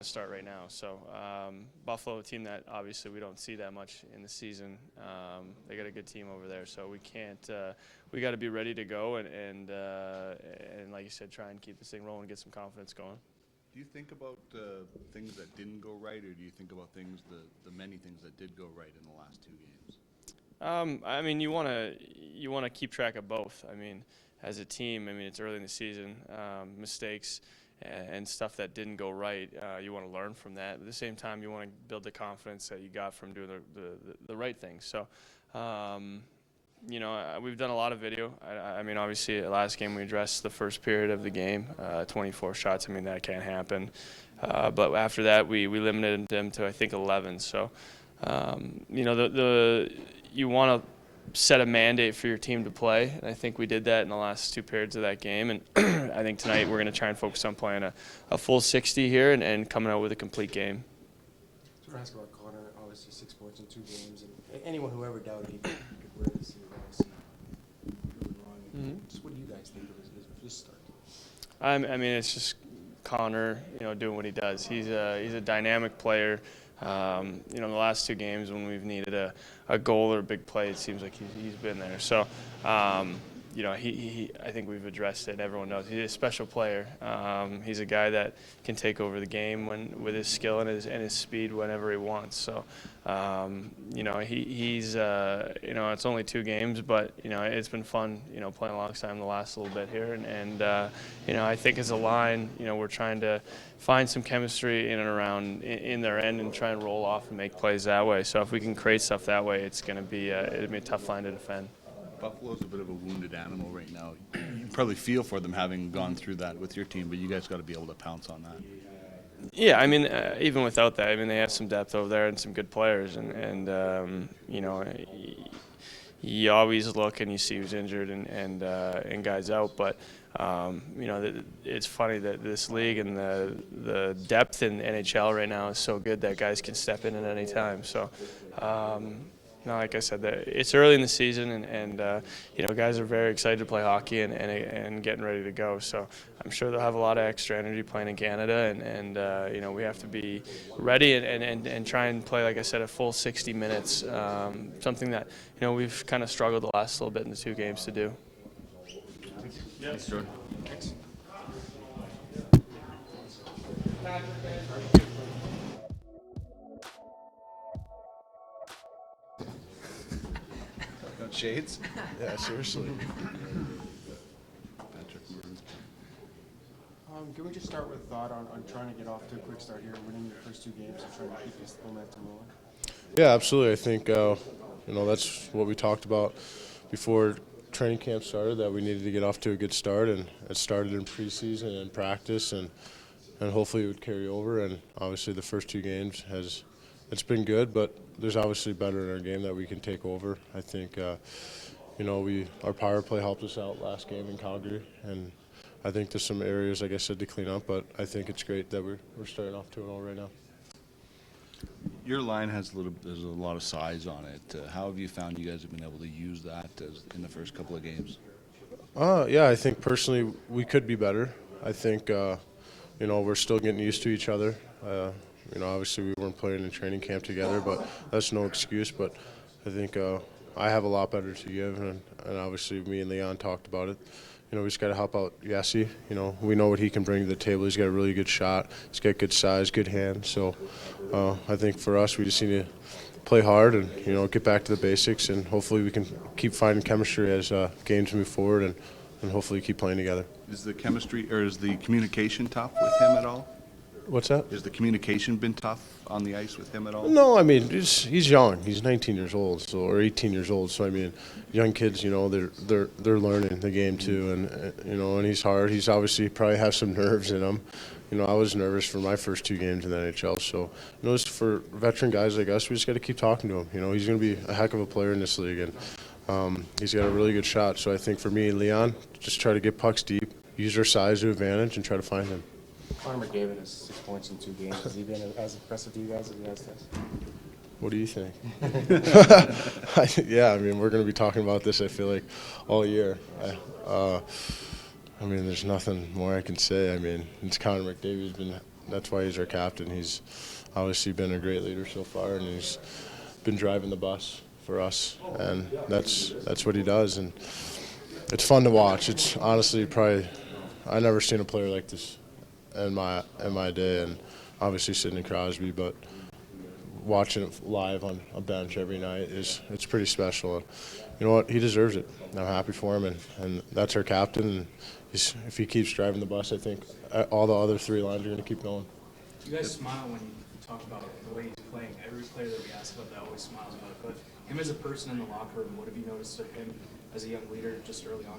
start right now. So Buffalo, a team that obviously we don't see that much in the season. They got a good team over there, so we can't. We got to be ready to go and like you said, try and keep this thing rolling, get some confidence going. Do you think about things that didn't go right, or do you think about the many things that did go right in the last two games? I mean, you want to keep track of both. I mean, as a team, I mean, it's early in the season, mistakes and stuff that didn't go right. You want to learn from that. At the same time, you want to build the confidence that you got from doing the right things. So, we've done a lot of video. I mean, obviously, last game we addressed the first period of the game, 24 shots. I mean, that can't happen. But after that, we limited them to, I think, 11. So, you want to set a mandate for your team to play, and I think we did that in the last two periods of that game. And I think tonight we're going to try and focus on playing a full 60 here and coming out with a complete game. So we're asking about Connor, obviously 6 points in 2 games, and anyone who ever doubted he could wear this season, obviously really wrong. Just what do you guys think of his start? I mean, it's just Connor, doing what he does. He's a dynamic player. The last 2 games when we've needed a goal or a big play, it seems like he's been there. So, I think we've addressed it. Everyone knows he's a special player. He's a guy that can take over the game with his skill and his speed whenever he wants. So, he's it's only 2 games, but it's been fun playing alongside him the last little bit here, and I think as a line, we're trying to find some chemistry in and around in their end and try and roll off and make plays that way. So if we can create stuff that way, it's going to be a tough line to defend. Buffalo's a bit of a wounded animal right now. You probably feel for them having gone through that with your team, but you guys got to be able to pounce on that. Yeah, I mean, even without that, I mean, they have some depth over there and some good players, and you always look and you see who's injured and guys out, but it's funny that this league and the depth in NHL right now is so good that guys can step in at any time. So, like I said, it's early in the season, and guys are very excited to play hockey and getting ready to go. So I'm sure they'll have a lot of extra energy playing in Canada, and we have to be ready and try and play, like I said, a full 60 minutes, something that we've kind of struggled the last little bit in the 2 games to do. Thanks, Jordan. Thanks. Got shades? Yeah, seriously. Patrick. Can we just start with a thought on trying to get off to a quick start here, winning your first 2 games and trying to keep this momentum rolling? Yeah, absolutely. I think that's what we talked about before training camp started, that we needed to get off to a good start, and it started in preseason and practice, and hopefully it would carry over. And obviously the first 2 games it's been good, but there's obviously better in our game that we can take over. I think our power play helped us out last game in Calgary, and I think there's some areas, like I said, to clean up, but I think it's great that we're starting off 2-0 right now. Your line there's a lot of size on it. How have you found you guys have been able to use that in the first couple of games? Yeah, I think personally we could be better. I think we're still getting used to each other. Obviously we weren't playing in training camp together, but that's no excuse. But I think I have a lot better to give, and obviously me and Leon talked about it. We just got to help out Yessi. We know what he can bring to the table. He's got a really good shot. He's got good size, good hands. So I think for us, we just need to play hard and get back to the basics, and hopefully we can keep finding chemistry as games move forward, and hopefully keep playing together. Is the chemistry or is the communication tough with him at all? What's that? Has the communication been tough on the ice with him at all? No, I mean he's young. He's 19 years old, or 18 years old. So I mean, young kids, they're learning the game too, and he's hard. He's obviously probably has some nerves in him. I was nervous for my first 2 games in the NHL. So just for veteran guys like us, we just got to keep talking to him. He's going to be a heck of a player in this league, and he's got a really good shot. So I think for me and Leon, just try to get pucks deep, use our size to advantage, and try to find him. Connor McDavid has 6 points in 2 games. Has he been as impressive to you guys as he has to us? What do you think? Yeah, I mean, we're going to be talking about this, I feel like, all year. I mean, there's nothing more I can say. I mean, it's Connor McDavid's been that's why he's our captain. He's obviously been a great leader so far, and he's been driving the bus for us, and that's what he does. And it's fun to watch. It's honestly probably I never seen a player like this in my day, and obviously Sidney Crosby, but watching it live on a bench every night it's pretty special. And you know what? He deserves it. I'm happy for him, and that's our captain. And if he keeps driving the bus, I think all the other three lines are going to keep going. You guys smile when you talk about the way he's playing. Every player that we ask about that always smiles about it. But him as a person in the locker room, what have you noticed of him as a young leader just early on?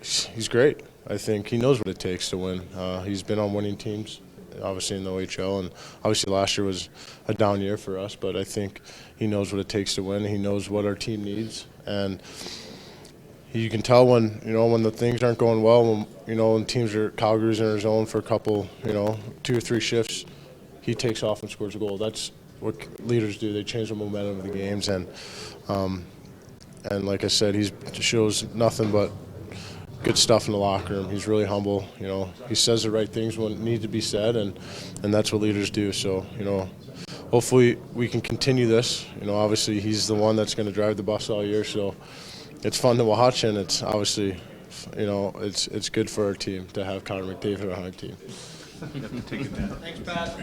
He's great. I think he knows what it takes to win. He's been on winning teams, obviously in the OHL, and obviously last year was a down year for us, but I think he knows what it takes to win. He knows what our team needs, and you can tell when the things aren't going well, when teams are Calgary's in their zone for a couple, 2 or 3 shifts, he takes off and scores a goal. That's what leaders do. They change the momentum of the games, and like I said, he shows nothing but good stuff in the locker room. He's really humble. He says the right things when need to be said, and that's what leaders do. So, hopefully we can continue this. Obviously he's the one that's going to drive the bus all year, so it's fun to watch, and it's obviously, it's good for our team to have Connor McDavid on our team. Thanks, Pat.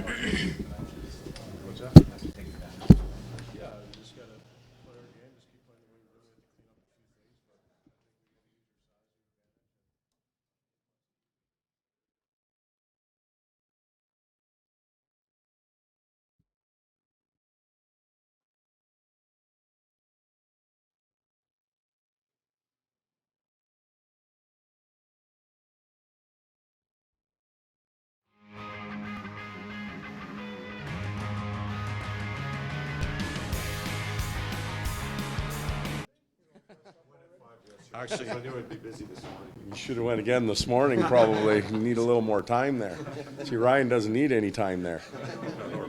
Actually, you should have went again this morning, probably. You need a little more time there. See, Ryan doesn't need any time there.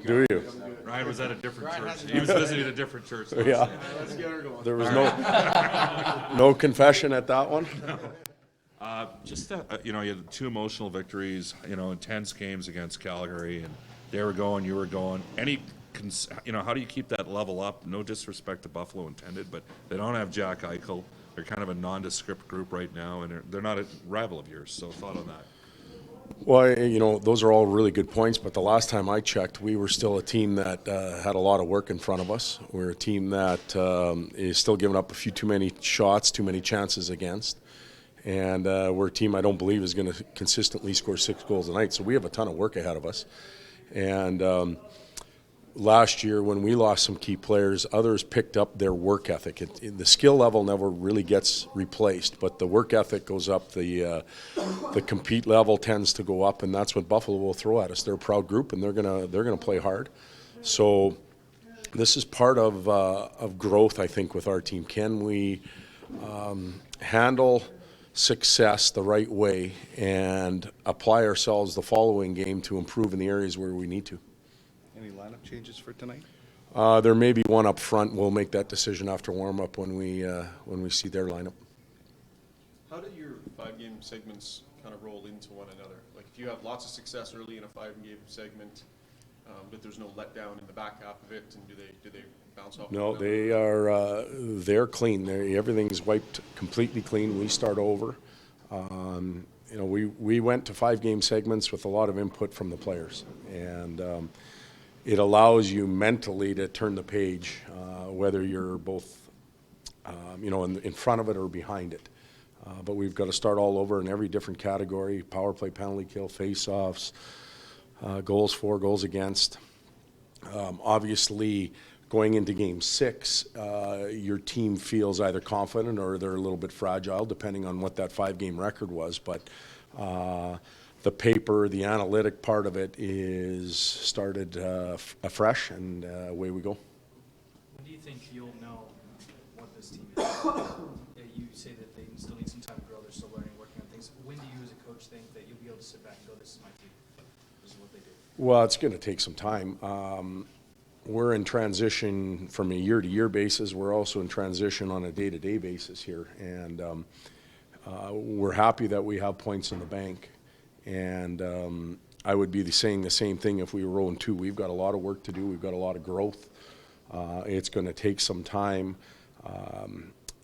Do you? Ryan was at a different church. He was visiting a different church. Yeah. There was no confession at that one? Just that, you had 2 emotional victories, intense games against Calgary, and they were going, you were going. How do you keep that level up? No disrespect to Buffalo intended, but they don't have Jack Eichel. They're kind of a nondescript group right now, and they're not a rival of yours. So thought on that. Well, those are all really good points, but the last time I checked, we were still a team that had a lot of work in front of us. We're a team that is still giving up a few too many shots, too many chances against. And we're a team I don't believe is going to consistently score 6 goals a night. So we have a ton of work ahead of us. And last year, when we lost some key players, others picked up their work ethic. The skill level never really gets replaced, but the work ethic goes up. The compete level tends to go up, and that's what Buffalo will throw at us. They're a proud group, and they're gonna play hard. So this is part of growth, I think, with our team. Can we handle success the right way and apply ourselves the following game to improve in the areas where we need to? Any lineup changes for tonight? There may be one up front. We'll make that decision after warm-up when we see their lineup. How do your 5-game segments kind of roll into one another? Like, if you have lots of success early in a 5-game segment, but there's no letdown in the back half of it, and do they bounce off? No, they're clean. Everything's wiped completely clean. We start over. We went to 5-game segments with a lot of input from the players, and it allows you mentally to turn the page, whether you're both, in front of it or behind it. But we've got to start all over in every different category: power play, penalty kill, face-offs, goals for, goals against. Obviously, going into Game 6, your team feels either confident or they're a little bit fragile, depending on what that 5-game record was. But the paper, the analytic part of it is started afresh, and away we go. When do you think you'll know what this team is? You say that they still need some time to grow. They're still learning, working on things. When do you, as a coach, think that you'll be able to sit back and go, "This is my team. This is what they do"? Well, it's going to take some time. We're in transition from a year-to-year basis. We're also in transition on a day-to-day basis here, and we're happy that we have points in the bank. And I would be saying the same thing if we were 0-2. We've got a lot of work to do. We've got a lot of growth. It's going to take some time.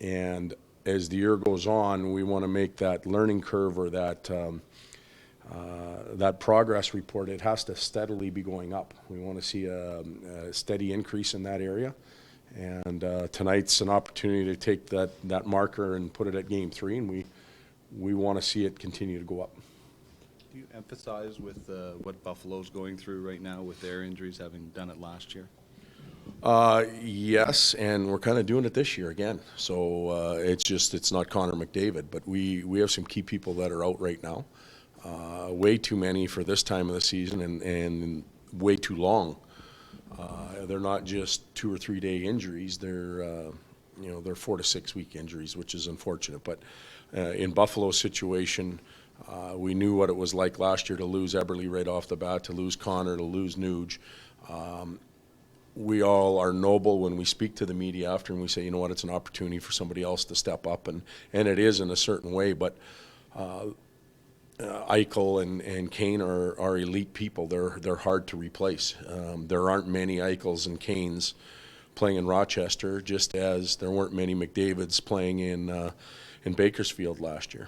And as the year goes on, we want to make that learning curve or that that progress report, it has to steadily be going up. We want to see a steady increase in that area. And tonight's an opportunity to take that marker and put it at game 3, and we want to see it continue to go up. Do you emphasize with what Buffalo's going through right now with their injuries, having done it last year? Yes, and we're kind of doing it this year again. So it's not Connor McDavid, but we have some key people that are out right now. Way too many for this time of the season, and way too long. They're not just 2 or 3 day injuries. They're 4 to 6 week injuries, which is unfortunate. But in Buffalo's situation, we knew what it was like last year to lose Eberle right off the bat, to lose Connor, to lose Nuge. We all are noble when we speak to the media after and we say, you know what, it's an opportunity for somebody else to step up, and it is in a certain way. But Eichel and Kane are elite people. They're hard to replace. There aren't many Eichels and Kanes playing in Rochester, just as there weren't many McDavids playing in Bakersfield last year.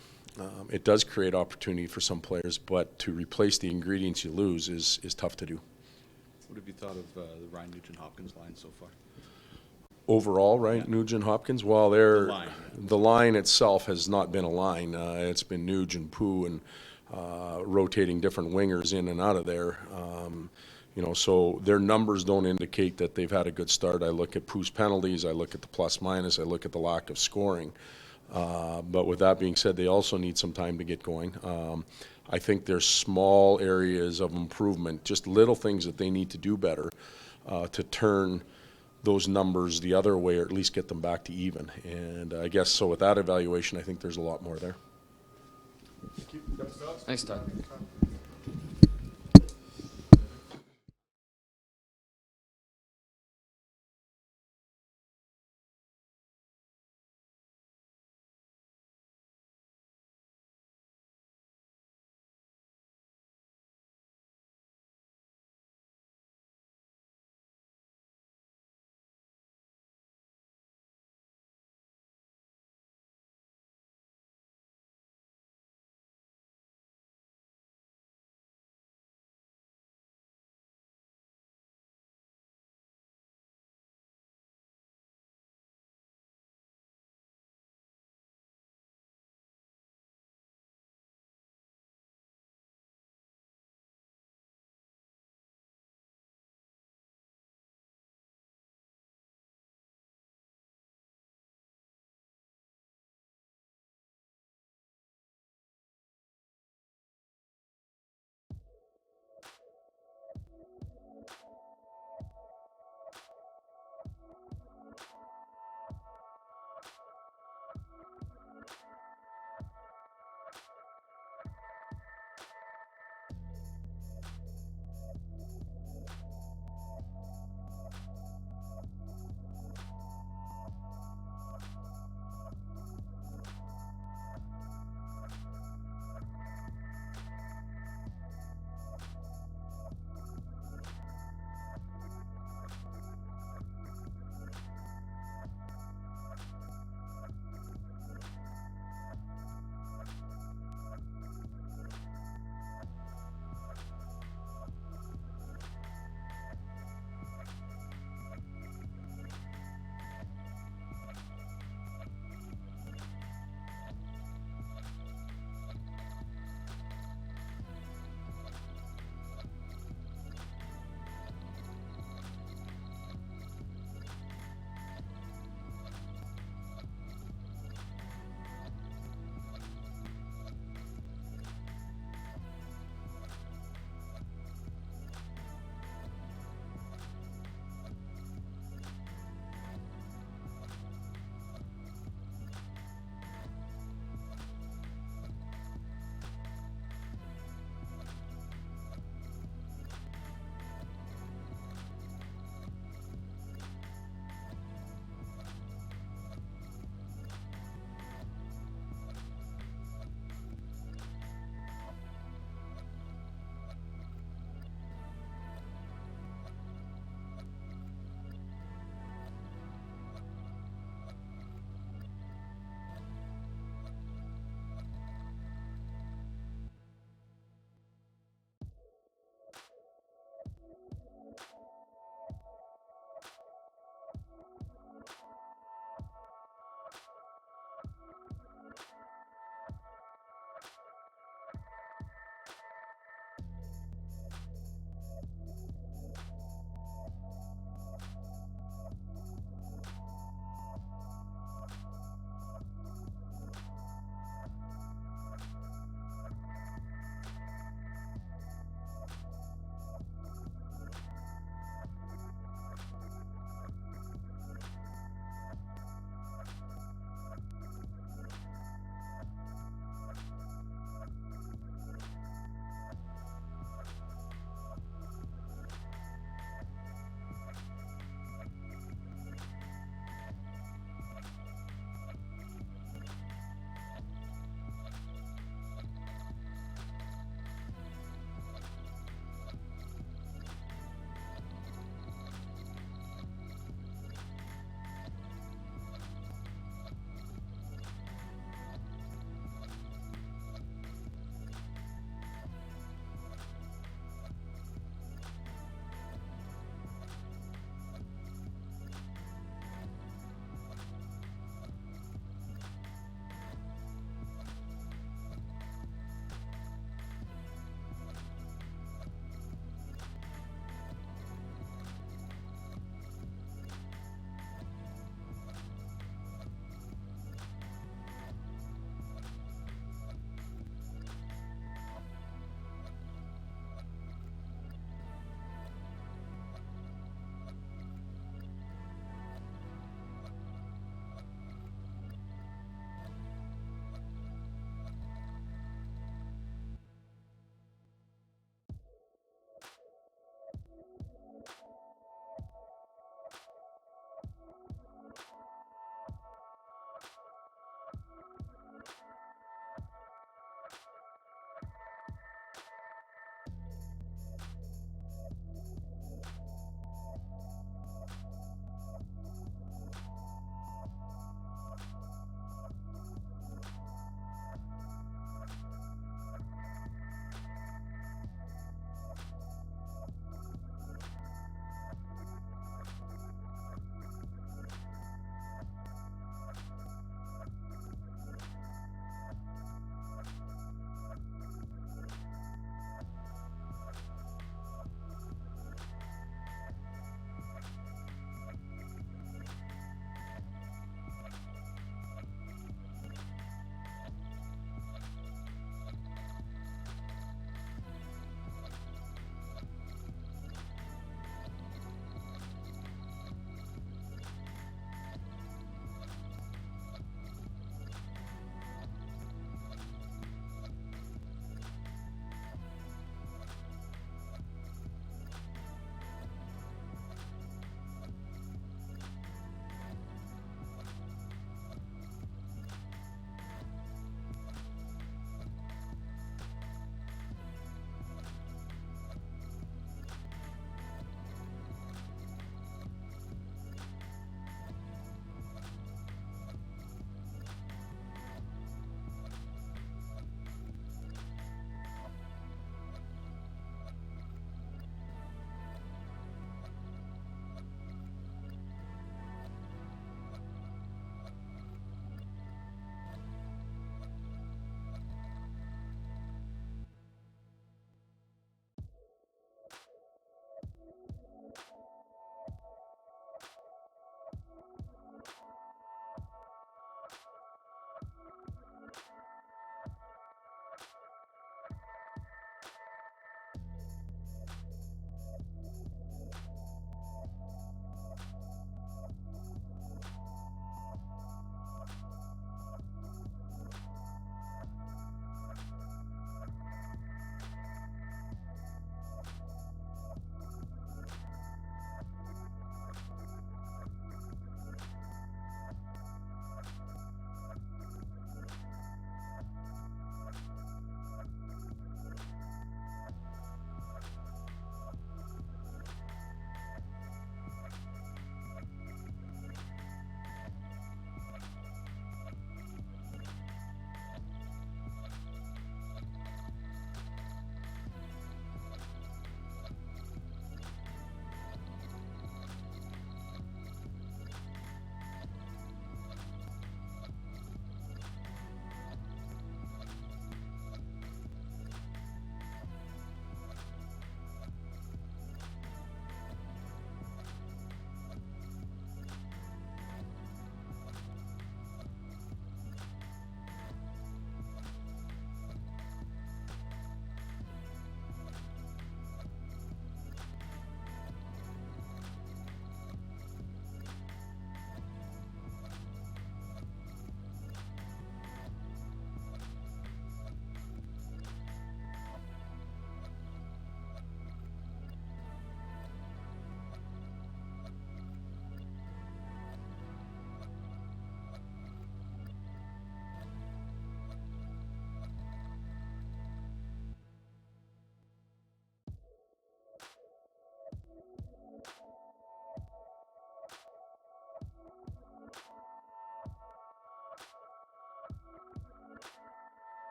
It does create opportunity for some players, but to replace the ingredients you lose is tough to do. What have you thought of the Ryan Nugent-Hopkins line so far? Overall, right, Yeah. Nugent-Hopkins? Well, the line itself has not been a line. It's been Nuge and Pooh and rotating different wingers in and out of there. So their numbers don't indicate that they've had a good start. I look at Pooh's penalties, I look at the plus minus, I look at the lack of scoring. But with that being said, they also need some time to get going. I think there's small areas of improvement, just little things that they need to do better to turn those numbers the other way, or at least get them back to even. And I guess so with that evaluation, I think there's a lot more there. Thanks, Todd.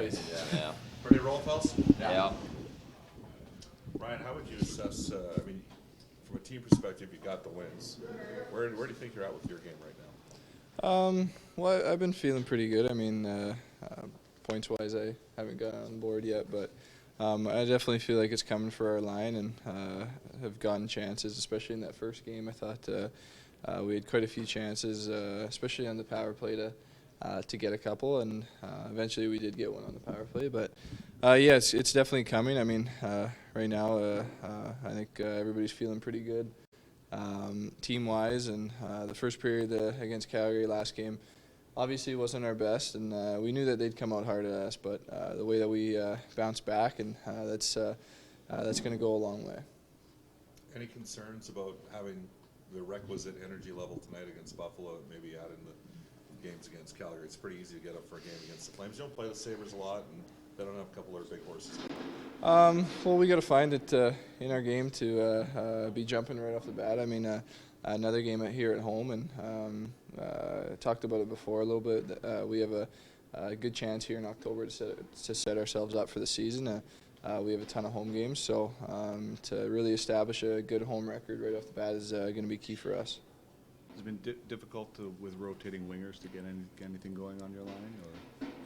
right? Yeah. Ready to roll, fellas? Yeah. Ryan, how would you assess, I mean, from a team perspective, you got the wins. Where do you think you're at with your game right now? Well, I've been feeling pretty good. I mean, points-wise, I haven't gotten on board yet, but I definitely feel like it's coming for our line and have gotten chances, especially in that first game. I thought we had quite a few chances, especially on the power play to get a couple, and eventually we did get one on the power play. But yeah, it's definitely coming. I mean, right now I think everybody's feeling pretty good team-wise, and the first period against Calgary last game obviously wasn't our best, and we knew that they'd come out hard at us, but the way that we bounced back, and that's going to go a long way. Any concerns about having the requisite energy level tonight against Buffalo, maybe add in the games against Calgary? It's pretty easy to get up for a game against the Flames. You don't play the Sabres a lot, and they don't have a couple of big horses. Well, we got to find it in our game to be jumping right off the bat. I mean, another game here at home, and I talked about it before a little bit. We have a good chance here in October to set ourselves up for the season. We have a ton of home games, so to really establish a good home record right off the bat is going to be key for us. Has it been difficult with rotating wingers to get anything going on your line?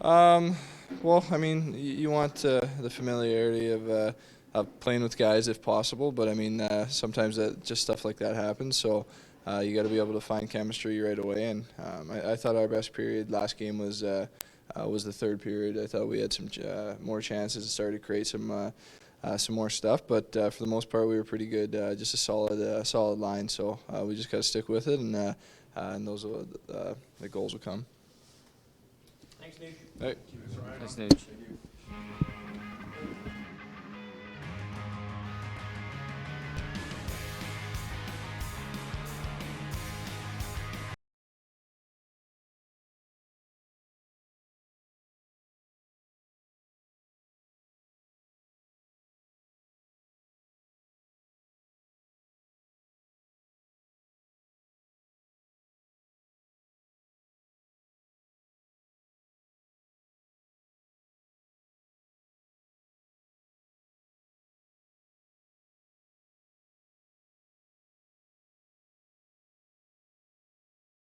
Or? Well, I mean, you want the familiarity of playing with guys if possible, but I mean, sometimes just stuff like that happens. So you got to be able to find chemistry right away. And I thought our best period last game was the third period. I thought we had some more chances to start to create some more stuff, but for the most part, we were pretty good. Just a solid line. So we just got to stick with it, and those the goals will come. Thanks, Nate. All right. Thanks, Nate.